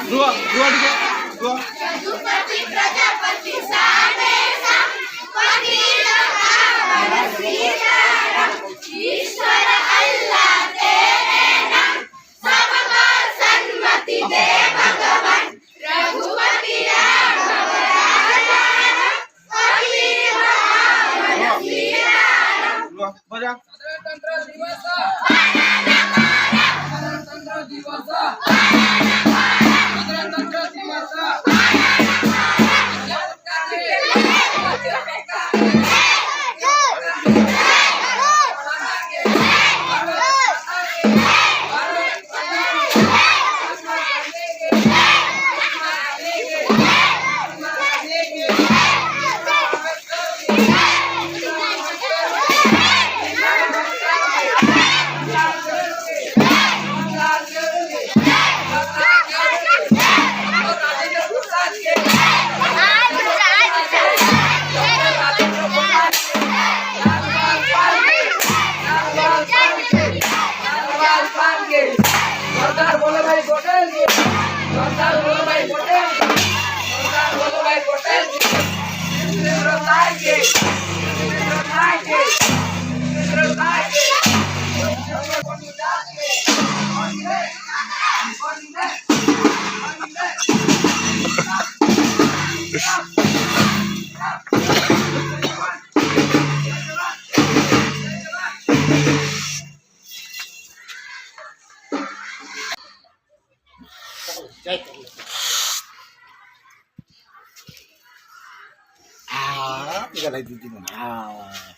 dua tiga dua. Yadupati Prajapati Sanesa Wakila Amara Sitaram Ishwara Allah Tere Naam Sabakal Sanmati De Bhagavan Raghupati Raghav Raja Wakila Amara Sitaram Dua baca. Tantra Diwasa. Tantra Diwasa. Tantra Diwasa. Sardar Vallabhbhai Patel G, Sardar Vallabhbhai Patel G, Sardar Vallabhbhai Patel G, Jitendra Nayak G, Jitendra Nayak G, Jitendra Nayak G, Pandit G, Tiga lagi di mana?